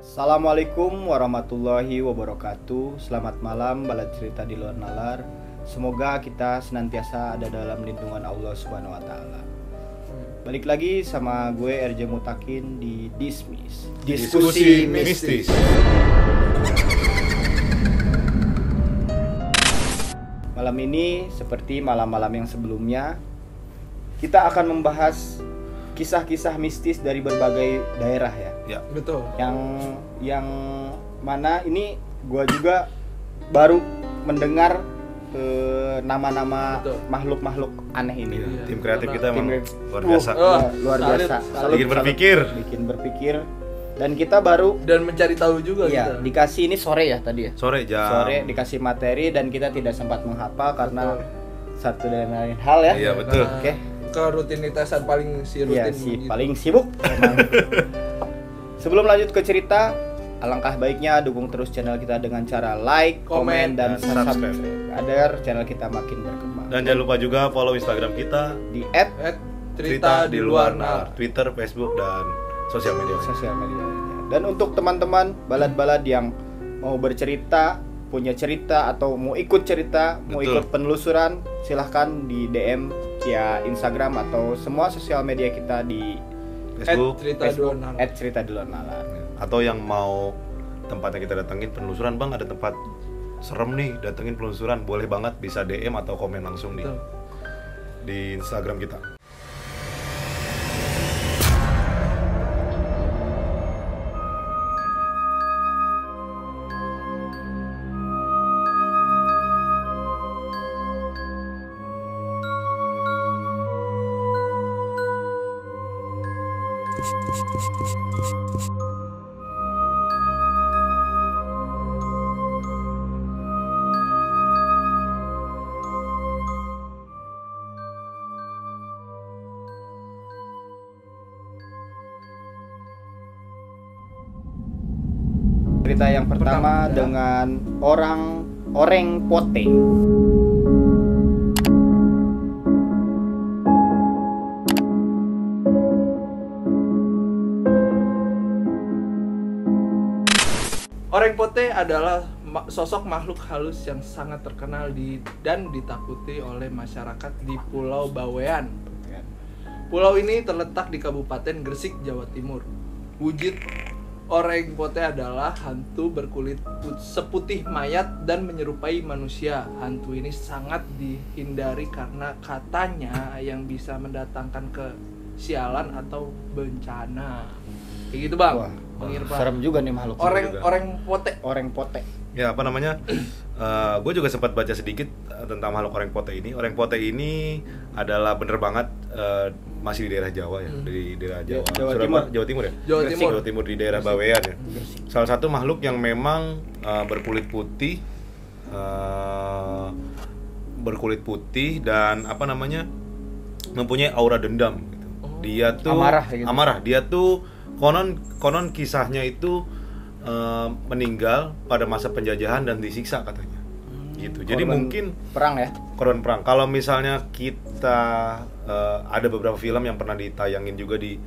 Assalamualaikum warahmatullahi wabarakatuh. Selamat malam balad cerita di luar nalar. Semoga kita senantiasa ada dalam lindungan Allah Subhanahu wa taala. Balik lagi sama gue RJ Mutakin di Dismiss. Diskusi mistis. Malam ini seperti malam-malam yang sebelumnya, kita akan membahas kisah-kisah mistis dari berbagai daerah ya. Ya, Betul. Yang mana ini gua juga baru mendengar nama-nama Betul. makhluk-makhluk aneh ini. Iya. tim kreatif kita Tim emang kreatif. luar biasa. Luar Salut, biasa. salut. Bikin berpikir. Bikin berpikir. Dan kita baru Dan mencari tahu juga iya, kita. dikasih ini sore ya tadi ya. Sore jam. Sore dikasih materi dan kita tidak sempat menghafal karena satu dan lain hal ya. Iya, betul. Karena Oke. Kerutinitasan paling Iya, rutin si gitu. paling sibuk memang. Sebelum lanjut ke cerita, alangkah baiknya dukung terus channel kita dengan cara like, komen, dan dan subscribe. agar channel kita makin berkembang. Dan jangan lupa juga follow Instagram kita Di Cerita di luar nalar. Twitter, Facebook, dan sosial media. sosial media. Dan untuk teman-teman balad-balad yang mau bercerita, punya cerita atau mau ikut cerita, mau Betul. ikut penelusuran, silahkan di DM via Instagram atau semua sosial media kita di Facebook, Cerita di luar nalar. @cerita di luar nalar. atau yang mau tempatnya kita datengin penelusuran, Bang, ada tempat serem nih, datengin penelusuran, boleh banget, bisa DM atau komen langsung Betul. di Instagram kita. Cerita yang pertama Pertama, dengan Oreng Pote. Oreng Pote adalah sosok makhluk halus yang sangat terkenal dan ditakuti oleh masyarakat di Pulau Bawean. Pulau ini terletak di Kabupaten Gresik, Jawa Timur. Wujud Oreng Pote adalah hantu berkulit seputih mayat dan menyerupai manusia. Hantu ini sangat dihindari karena katanya yang bisa mendatangkan kesialan atau bencana. Kayak gitu, Bang. Wah, Bang Irfan. serem juga nih makhluk. Oreng Pote. Oreng Pote. Ya, apa namanya? Gue juga sempat baca sedikit tentang makhluk Oreng Pote ini. Oreng Pote ini adalah bener banget masih di daerah Jawa ya, di daerah Jawa. Jawa Surabaya- Timur. Jawa Timur ya. Jawa Gresik. Timur. Jawa Timur di daerah Bawean ya. Salah satu makhluk yang memang berkulit putih dan apa namanya, mempunyai aura dendam gitu. Dia tuh Amarah gitu. Dia tuh konon kisahnya itu meninggal pada masa penjajahan dan disiksa katanya. Gitu. Jadi Korban mungkin perang ya. korban perang. Kalau misalnya kita ada beberapa film yang pernah ditayangin juga di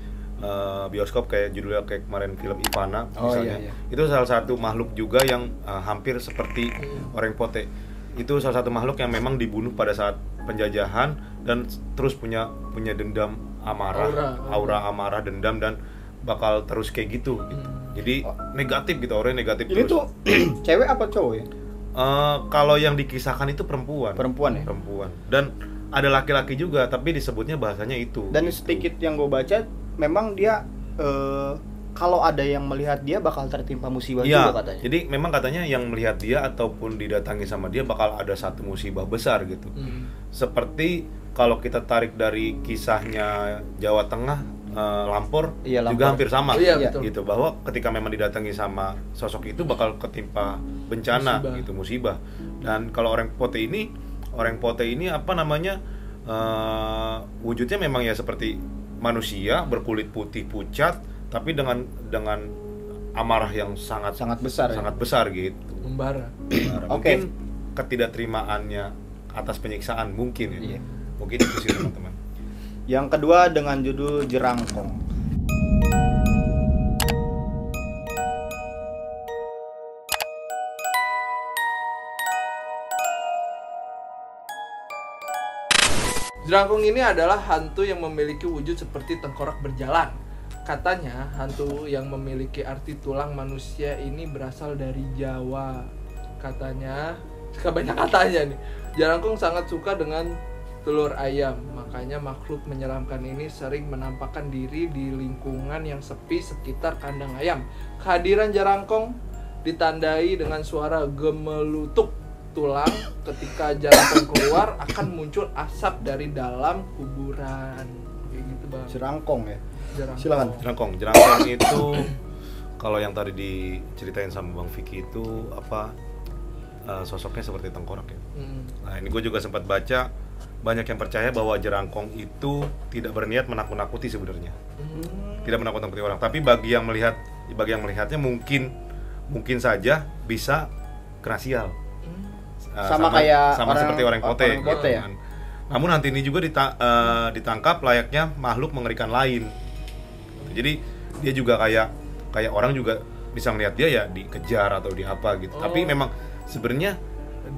bioskop, kayak judulnya kayak kemarin film Ivana Oh, misalnya. iya, iya. Itu salah satu makhluk juga yang hampir seperti Oreng Pote. Itu salah satu makhluk yang memang dibunuh pada saat penjajahan dan terus punya dendam amarah, aura amarah, dendam, dan bakal terus kayak gitu. Jadi negatif gitu, orang negatif Ini terus. tuh cewek apa cowok ya? Kalau yang dikisahkan itu perempuan. Perempuan ya? Perempuan. Dan ada laki-laki juga, tapi disebutnya bahasanya itu. Dan sedikit yang gue baca, memang dia kalau ada yang melihat dia bakal tertimpa musibah Iya, juga katanya. jadi memang katanya yang melihat dia ataupun didatangi sama dia bakal ada satu musibah besar gitu. Seperti kalau kita tarik dari kisahnya Jawa Tengah, Lampor, Iya, juga Lampor. hampir sama. Iya, betul. Gitu, bahwa ketika memang didatangi sama sosok itu bakal ketimpa bencana Musibah. gitu, musibah. Dan kalau Oreng Pote ini apa namanya, wujudnya memang ya seperti manusia berkulit putih pucat, tapi dengan amarah yang sangat besar ya? sangat besar gitu. Membara. Mungkin ketidakterimaannya atas penyiksaan mungkin ya. Iya. Mungkin itu sih teman-teman. Yang kedua dengan judul Jerangkong. Jerangkong ini adalah hantu yang memiliki wujud seperti tengkorak berjalan. Katanya, hantu yang memiliki arti tulang manusia ini berasal dari Jawa. Katanya, banyak katanya nih. Jerangkong sangat suka dengan telur ayam. Makanya makhluk menyeramkan ini sering menampakkan diri di lingkungan yang sepi sekitar kandang ayam. Kehadiran jerangkong ditandai dengan suara gemelutuk tulang. Ketika jerangkong keluar akan muncul asap dari dalam kuburan. Kayak gitu, Bang. Jerangkong ya. Jerangkong. Silakan. Jerangkong itu kalau yang tadi diceritain sama Bang Vicky itu sosoknya seperti tengkorak ya. Nah, ini gue juga sempat baca, banyak yang percaya bahwa jerangkong itu tidak berniat menakut-nakuti sebenarnya. Tidak menakut-nakuti orang, tapi bagi yang melihatnya mungkin saja bisa kena sial. Sama kayak seperti orang pote ya. Kan. Namun hantu ini juga ditangkap layaknya makhluk mengerikan lain. Jadi dia juga kayak orang juga bisa melihat dia ya dikejar atau di apa gitu. Tapi memang sebenarnya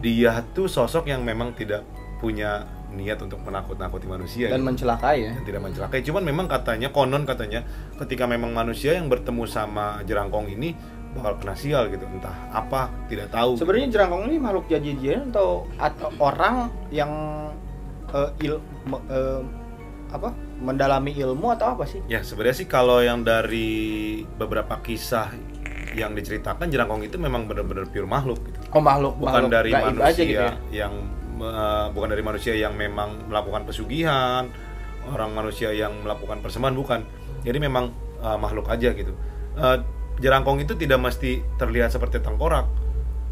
dia tuh sosok yang memang tidak punya niat untuk menakut-nakuti manusia dan gitu. mencelakai ya. Dan tidak mencelakai. Cuman memang konon katanya ketika memang manusia yang bertemu sama jerangkong ini bakal kena sial gitu, entah apa tidak tahu. Sebenarnya jerangkong ini makhluk jadi-jadian atau orang yang mendalami ilmu atau apa sih? Ya sebenarnya sih kalau yang dari beberapa kisah yang diceritakan, jerangkong itu memang benar-benar pure makhluk gitu. Makhluk bukan dari gaib manusia aja gitu ya? bukan dari manusia yang memang melakukan pesugihan, orang manusia yang melakukan persembahan, bukan. Jadi memang makhluk aja gitu. Jerangkong itu tidak mesti terlihat seperti tengkorak,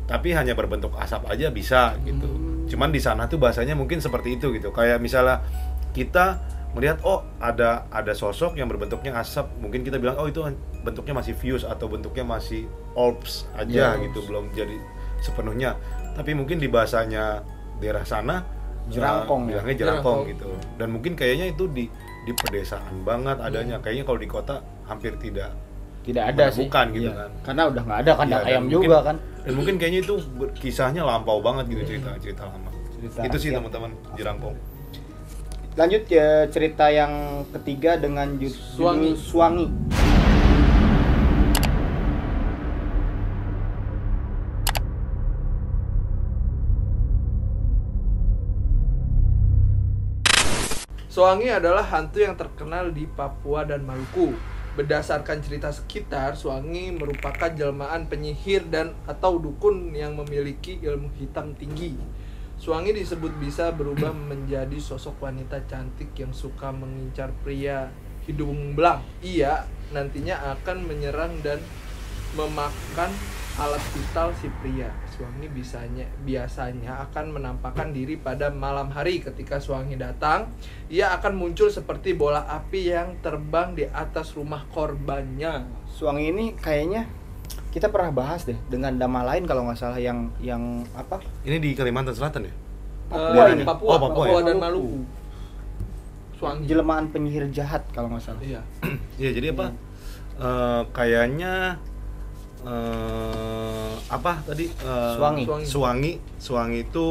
tapi hanya berbentuk asap aja bisa gitu. Cuman di sana tuh bahasanya mungkin seperti itu gitu. Kayak misalnya kita melihat ada sosok yang berbentuknya asap, mungkin kita bilang itu bentuknya masih fuse atau bentuknya masih orbs aja gitu, belum jadi sepenuhnya. Tapi mungkin di bahasanya daerah sana jerangkong bilangnya jerangkong gitu. Dan mungkin kayaknya itu di pedesaan banget adanya. Kayaknya kalau di kota hampir tidak ada sih. Bukan gitu iya. kan. Karena udah nggak ada kandang ayam mungkin, juga kan. Dan mungkin kayaknya itu kisahnya lampau banget gitu, cerita lama. Itu sih teman-teman jerangkong. Lanjut ya cerita yang ketiga dengan judul Suwangi. Suwangi adalah hantu yang terkenal di Papua dan Maluku. Berdasarkan cerita sekitar, Suwangi merupakan jelmaan penyihir dan atau dukun yang memiliki ilmu hitam tinggi. Suwangi disebut bisa berubah menjadi sosok wanita cantik yang suka mengincar pria hidung belang. Ia nantinya akan menyerang dan memakan alat vital si pria. Suwangi biasanya akan menampakkan diri pada malam hari. Ketika Suwangi datang, ia akan muncul seperti bola api yang terbang di atas rumah korbannya. Suwangi ini kayaknya kita pernah bahas deh dengan nama lain kalau nggak salah yang apa? Ini di Kalimantan Selatan ya? Papua dan Maluku. Suwangi. Jelmaan penyihir jahat kalau nggak salah. Iya. Iya, jadi apa? Kayaknya apa tadi? Suwangi itu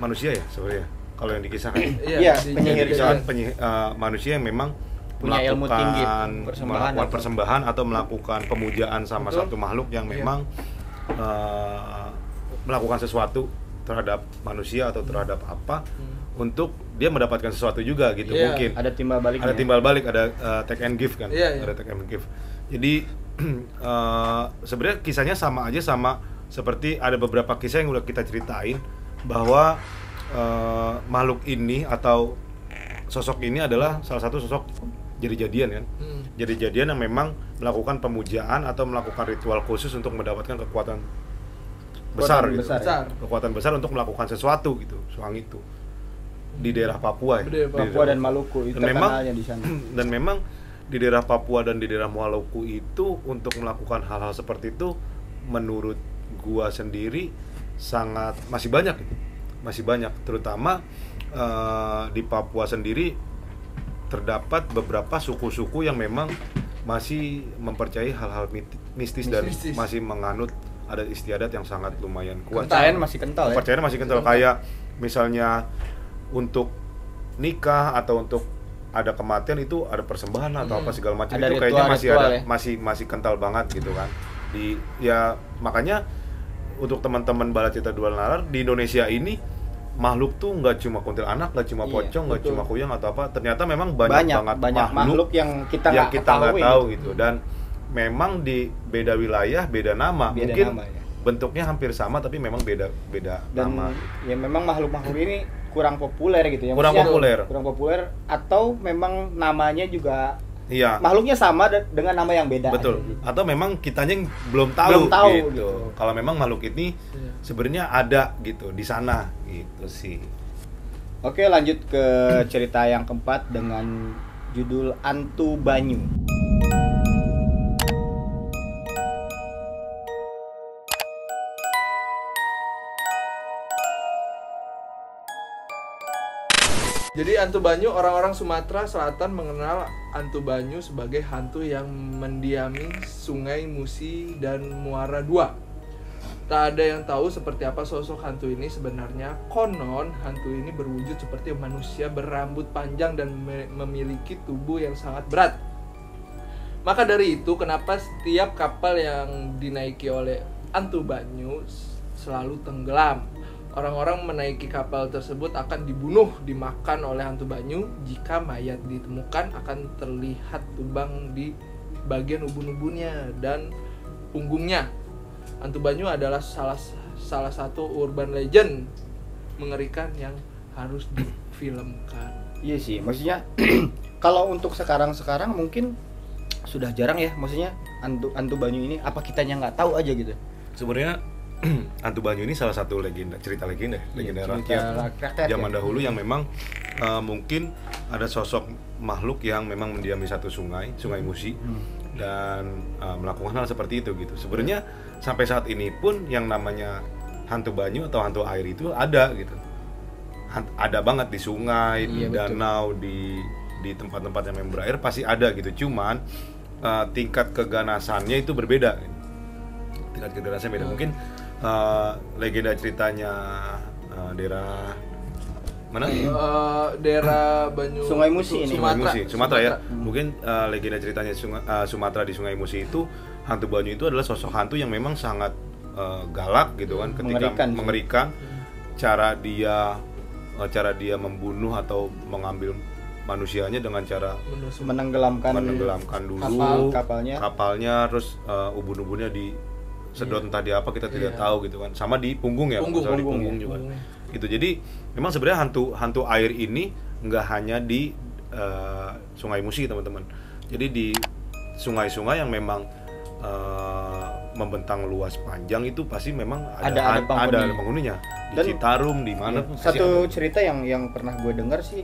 manusia ya sebenarnya. Kalau yang dikisahkan. Iya, penyihir jahat. Manusia yang memang punya ilmu tinggi, melakukan persembahan atau melakukan pemujaan sama satu makhluk yang memang melakukan sesuatu terhadap manusia atau terhadap apa untuk dia mendapatkan sesuatu juga gitu. Mungkin ada timbal balik, ada take and give kan. Ada take and give. Jadi sebenarnya kisahnya sama seperti ada beberapa kisah yang udah kita ceritain bahwa makhluk ini atau sosok ini adalah salah satu sosok jadi-jadian kan. Jadi-jadian yang memang melakukan pemujaan atau melakukan ritual khusus untuk mendapatkan kekuatan besar. Kekuatan besar untuk melakukan sesuatu gitu. Suwangi itu di daerah Papua ya. Papua dan Maluku itu terkenalnya di sana. Dan memang di daerah Papua dan di daerah Maluku itu untuk melakukan hal-hal seperti itu menurut gua sendiri masih banyak terutama di Papua sendiri terdapat beberapa suku-suku yang memang masih mempercayai hal-hal mistis dan masih menganut adat istiadat yang sangat lumayan kuat. Kepercayaan masih kental. Kayak misalnya untuk nikah atau untuk ada kematian itu ada persembahan atau apa segala macam, Ada itu kayaknya ritual- masih ritual ada, ya? masih kental banget gitu kan. Ya makanya untuk teman-teman Bala Cerita Dua Nalar di Indonesia ini, makhluk tuh nggak cuma kuntilanak, nggak cuma Iya, pocong, nggak betul. cuma kuyang atau apa. Ternyata memang banyak banget makhluk yang kita yang nggak kita nggak tahu gitu. gitu. Dan memang di beda wilayah beda nama, Beda mungkin nama, ya. bentuknya hampir sama tapi memang beda Dan nama. ya memang makhluk-makhluk ini kurang populer gitu ya. Kurang Maksudnya populer. Kurang populer atau memang namanya juga Iya. makhluknya sama dengan nama yang beda. Betul. aja gitu. Atau memang kitanya yang belum tahu, Belum tahu, gitu. gitu. Kalau memang makhluk ini Iya. sebenarnya ada gitu di sana gitu sih. Oke, lanjut ke cerita yang keempat dengan judul Antu Banyu. Jadi Hantu Banyu, orang-orang Sumatera Selatan mengenal Hantu Banyu sebagai hantu yang mendiami Sungai Musi dan Muara II. Tak ada yang tahu seperti apa sosok hantu ini sebenarnya. Konon hantu ini berwujud seperti manusia berambut panjang dan memiliki tubuh yang sangat berat. Maka dari itu kenapa setiap kapal yang dinaiki oleh Hantu Banyu selalu tenggelam. Orang-orang menaiki kapal tersebut akan dibunuh, dimakan oleh hantu banyu. Jika mayat ditemukan akan terlihat lubang di bagian ubun-ubunnya dan punggungnya. Hantu banyu adalah salah satu urban legend mengerikan yang harus difilmkan. Iya sih, maksudnya kalau untuk sekarang Hmm. mungkin sudah jarang ya, maksudnya Hantu Banyu ini apa kitanya nggak tahu aja gitu. Sebenarnya Hantu Banyu ini salah satu cerita legenda Iya, rakyat rakyat zaman ya. dahulu yang memang mungkin ada sosok makhluk yang memang mendiami satu sungai Musi dan melakukan hal seperti itu gitu. Sebenarnya sampai saat ini pun yang namanya hantu banyu atau hantu air itu ada gitu. Ada banget di sungai, di Iya, betul. danau, di tempat-tempat yang memang berair pasti ada gitu. Cuman tingkat keganasannya itu berbeda. Tingkat keganasannya beda. Mungkin legenda ceritanya daerah mana? Daerah Banyu Sungai Musi ini. Sumatera ya. Mungkin legenda ceritanya Sumatera di Sungai Musi itu hantu banyu itu adalah sosok hantu yang memang sangat galak gitu kan, ketika mengerikan. Cara dia membunuh atau mengambil manusianya dengan cara menenggelamkan dulu kapalnya, terus ubun-ubunnya disedot entah di apa kita tidak tahu gitu kan, sama di punggung ya, di punggung juga gitu. Jadi memang sebenarnya hantu air ini nggak hanya di Sungai Musi teman-teman, jadi di sungai-sungai yang memang membentang luas panjang itu pasti memang ada penghuninya. Di Citarum di mana pun pasti satu ada. cerita yang pernah gue dengar sih,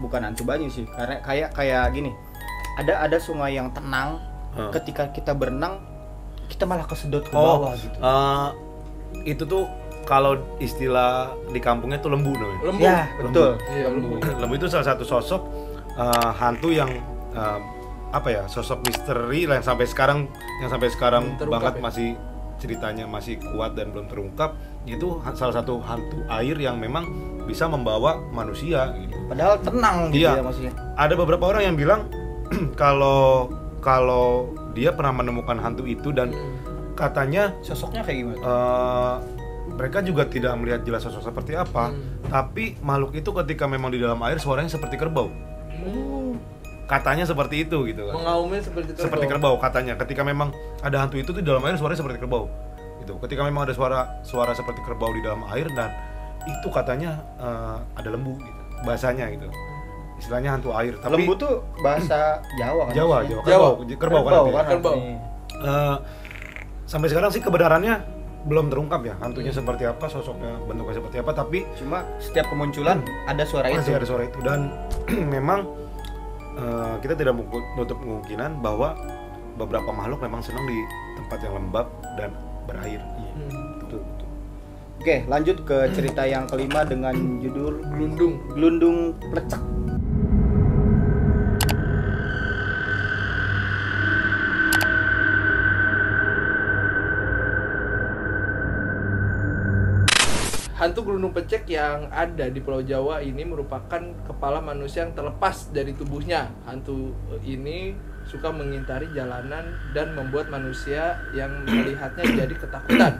bukan hantu banyu sih, karena kayak gini, ada sungai yang tenang, ketika kita berenang kita malah kesedot ke bawah gitu. Itu tuh kalau istilah di kampungnya tuh lembu namanya. Lembu. Ya, betul. Iya, lembu. Lembu itu salah satu sosok hantu yang sosok misteri yang sampai sekarang banget ya? masih ceritanya masih kuat dan belum terungkap. Itu salah satu hantu air yang memang bisa membawa manusia gitu. Padahal tenang gitu Iya. ya maksudnya. Ada beberapa orang yang bilang kalau dia pernah menemukan hantu itu dan katanya Sosoknya kayak gimana? mereka juga tidak melihat jelas sosok seperti apa, tapi makhluk itu ketika memang di dalam air suaranya seperti kerbau. Katanya seperti itu gitu kan. Mengaumnya seperti kerbau. Seperti kerbau katanya. Ketika memang ada hantu itu di dalam air suaranya seperti kerbau. Gitu. Ketika memang ada suara seperti kerbau di dalam air dan itu katanya ada lembu gitu. Bahasanya gitu. Istilahnya hantu air. Tapi Lembu tuh bahasa Jawa kan? Jawa. Kerbau kan. Kerbau. Sampai sekarang sih kebenarannya belum terungkap ya, hantunya seperti apa, sosoknya, bentuknya seperti apa, tapi Cuma setiap kemunculan ada suara itu. masih ada suara itu. Dan memang kita tidak menutup kemungkinan bahwa beberapa makhluk memang senang di tempat yang lembab dan berair. Betul. Oke, lanjut ke cerita yang kelima dengan judul Glundung Plecak. hantu gelundung pecek yang ada di Pulau Jawa ini merupakan kepala manusia yang terlepas dari tubuhnya. Hantu ini suka mengintari jalanan dan membuat manusia yang melihatnya jadi ketakutan.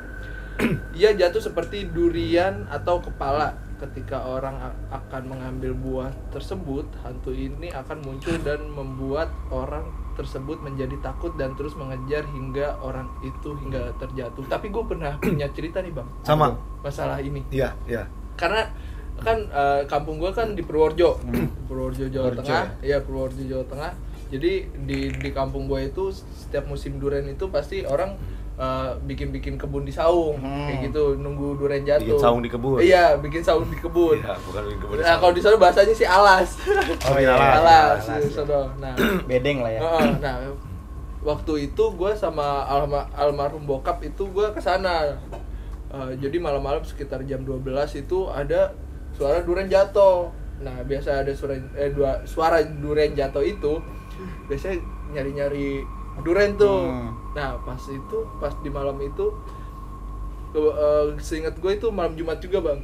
Ia jatuh seperti durian atau kepala. Ketika orang akan mengambil buah tersebut, hantu ini akan muncul dan membuat orang tersebut menjadi takut dan terus mengejar hingga orang itu hingga terjatuh. Tapi gue pernah punya cerita nih bang, Sama. masalah ini. Iya, iya. Karena kan kampung gue kan di Purworejo, Purworejo Jawa Purworejo, Tengah. Iya Purworejo Jawa Tengah. Jadi di kampung gue itu setiap musim durian itu pasti orang bikin kebun di saung kayak gitu, nunggu durian jatuh. Bikin saung di kebun. Iya, bikin saung di kebun. Iya, bukan bikin kebun. Nah, kalau di sana bahasanya sih alas. Oh, iya, alas. alas. Di sono. Nah, Bedeng lah ya. nah, waktu itu gue sama almarhum bokap itu gue kesana. Jadi malam-malam sekitar jam 12 itu ada suara durian jatuh. Nah, biasa ada suara durian jatuh itu biasanya nyari-nyari durian tuh. Nah, pas di malam itu seingat gue itu malam Jumat juga, Bang.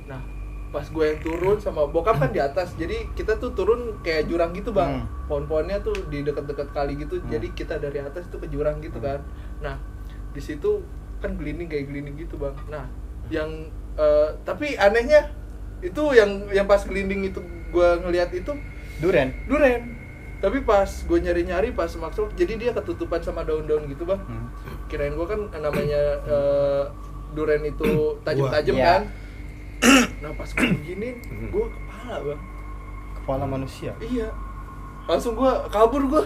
Nah, pas gue yang turun sama bokap kan di atas. Jadi kita tuh turun kayak jurang gitu, Bang. Pohon-pohonnya tuh di dekat-dekat kali gitu. Jadi kita dari atas tuh ke jurang gitu kan. Nah, di situ kan gelinding kayak gelinding gitu, Bang. Nah, yang tapi anehnya itu yang pas gelinding itu gue ngelihat itu Durian. Tapi pas gue nyari-nyari pas masuk, jadi dia ketutupan sama daun-daun gitu bang. Kirain gue kan namanya durian itu tajam-tajam Iya. kan. Nah pas gue begini, gue kepala bang. Kepala manusia. Iya. Langsung gue kabur gue.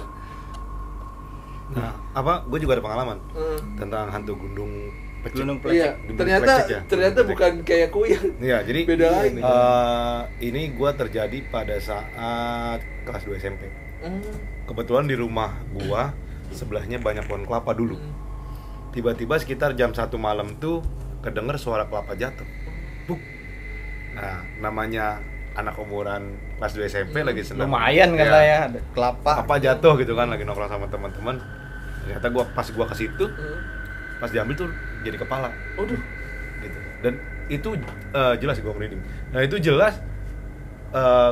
Nah, gue juga ada pengalaman tentang hantu gundung pecek. Gunung Iya. Gunung Ternyata plecek ya? ternyata Gunung bukan kayak kuyang. Iya, jadi Beda lagi. ini gue terjadi pada saat kelas 2 SMP. Kebetulan di rumah gua sebelahnya banyak pohon kelapa dulu. Tiba-tiba sekitar jam 1 malam tuh kedenger suara kelapa jatuh. Buk. Nah, namanya anak umuran kelas 2 SMP lagi senang. Lumayan kan lah ya, ada kelapa. Apa jatuh gitu kan, lagi nongkrong sama teman-teman. Ternyata pas gua ke situ, pas diambil tuh jadi kepala. Waduh. Gitu. Dan itu jelas gua merinding. Nah, itu jelas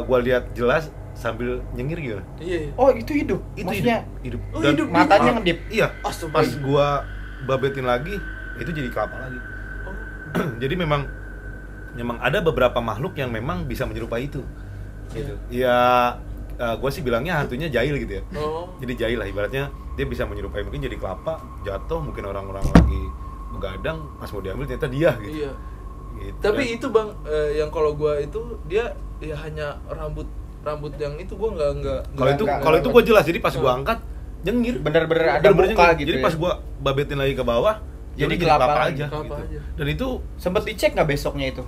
gua lihat jelas sambil nyengir gitu. Iya. Oh, itu hidup. Itu Maksudnya hidup. Oh, Dan hidup. matanya ngedip. Iya. Astaga. Pas gua babetin lagi, itu jadi kelapa lagi. Jadi memang ada beberapa makhluk yang memang bisa menyerupai itu. Gitu. Ya, gua sih bilangnya hantunya jahil gitu ya. Jadi jahil lah ibaratnya, dia bisa menyerupai, mungkin jadi kelapa jatuh, mungkin orang-orang lagi begadang, pas mau diambil ternyata dia gitu. Iya. Gitu. Tapi Dan- itu bang, yang kalau gua itu dia ya hanya rambut yang itu gua nggak. kalau itu gua jelas, jadi pas gua angkat nyengir. Bener-bener ada Bener-bener muka nyengir. gitu Jadi ya. pas gua babetin lagi ke bawah, Jadi jadi kelapa kelapa lagi. aja, Kelapa gitu. aja. Dan itu Sempet dicek nggak besoknya itu?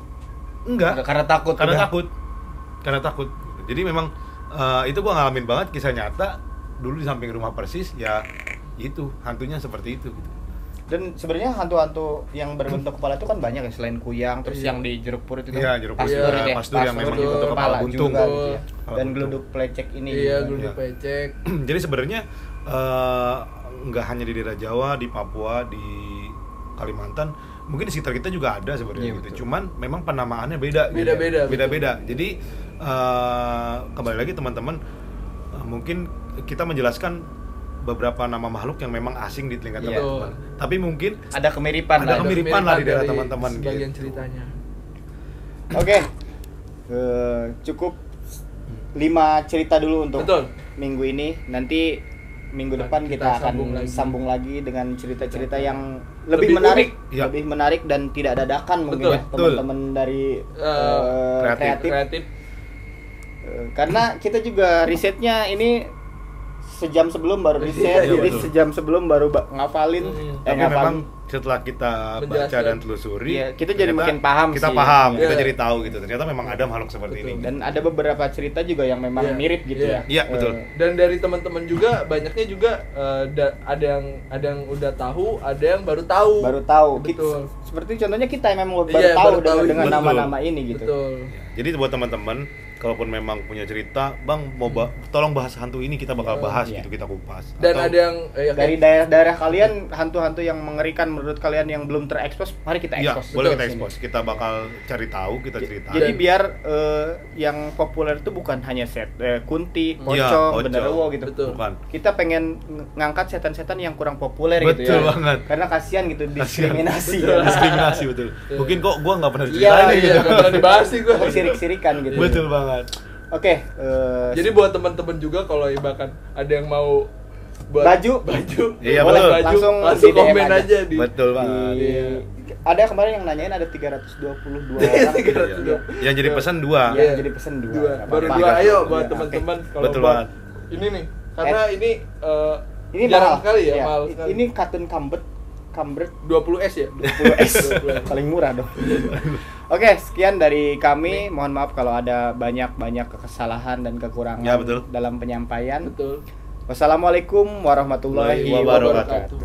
enggak, Karena takut. karena udah. takut. Jadi memang itu gua ngalamin banget, kisah nyata dulu di samping rumah persis ya, itu hantunya seperti itu gitu. Dan sebenarnya hantu-hantu yang berbentuk kepala itu kan banyak ya, selain kuyang, terus Iya. yang di jeruk purut itu. Iya, jeruk pastur purut. itu ya, Pastur yang memang dibentuk kepala buntung. juga gitu ya. Kepala Dan buntung. geluduk plecek ini. Iya, gitu. geluduk Iya. pecek. Jadi sebenarnya nggak hanya di daerah Jawa, di Papua, di Kalimantan, mungkin di sekitar kita juga ada sebenarnya Iya, gitu. betul. Cuman memang penamaannya beda. gitu. Beda-beda, Beda-beda. Jadi kembali lagi teman-teman, mungkin kita menjelaskan beberapa nama makhluk yang memang asing di telinga Iya. teman-teman. Tapi mungkin Ada kemiripan Ada lah. kemiripan lah di daerah dari teman-teman sebagian gitu. ceritanya. Oke. Cukup 5 cerita dulu untuk Betul. minggu ini. Nanti minggu Nah, depan kita kita akan sambung lagi. lagi dengan cerita-cerita yang Lebih lebih menarik, unik. Iya. lebih menarik dan tidak dadakan mungkin Betul, ya betul. teman-teman dari Kreatif. kreatif. Karena kita juga risetnya ini sejam sebelum baru riset, Iya, jadi betul. sejam sebelum baru ngafalin. tapi memang setelah kita baca Menjelaskan. dan telusuri, Iya, kita jadi ternyata makin paham kita sih. paham, kita Iya. jadi tahu gitu. Ternyata memang ada makhluk seperti Betul. ini. Dan ada beberapa cerita juga yang memang Iya. mirip gitu Iya. ya. Iya, betul. Dan dari teman-teman juga banyaknya juga ada yang udah tahu, ada yang baru tahu. Baru tahu. Betul. Seperti contohnya kita yang memang baru Iya, tahu baru tahu dengan betul. nama-nama ini gitu. Betul. Jadi buat teman-teman kalaupun memang punya cerita, Bang mau tolong bahas hantu ini, kita bakal bahas gitu, kita kupas. Dan Atau ada yang dari daerah-daerah kalian hantu-hantu yang mengerikan menurut kalian yang belum terekspos, mari kita ya, ekspos. boleh Betul, kita sini. expose. Kita bakal cari tahu, kita cerita. Jadi biar yang populer itu bukan hanya kunti, Iya, pocong, pocong. genderuwo gitu. Betul. Bukan. Kita pengen ngangkat setan-setan yang kurang populer Betul gitu ya. banget. Karena kasihan gitu diskriminasi. Betul. Ya. Diskriminasi betul. Mungkin kok gua nggak pernah Iya, diceritain Iya, gitu. nggak pernah dibahas sih gue. Sirik-sirikan gitu. Betul banget. Oke, Jadi buat teman-teman juga kalau bahkan ada yang mau buat Baju. Iya, boleh betul. langsung langsung di DM komen aja di Betul banget. Ada kemarin yang nanyain ada 322 Iya, orang. 322. Yang jadi pesan 2. Yang jadi pesen 2. Dua. Baru 2, ayo buat teman-teman kalau Betul buat banget. ini nih. Karena ini Ini jarang mahal sekali ya, mahal sekali. Ini katun Cambridge 20S ya? 10S paling murah dong. Oke, sekian dari kami. Mohon maaf kalau ada banyak kesalahan dan kekurangan Ya, betul. dalam penyampaian. Betul. Wassalamualaikum warahmatullahi Wabarakatuh. wabarakatuh.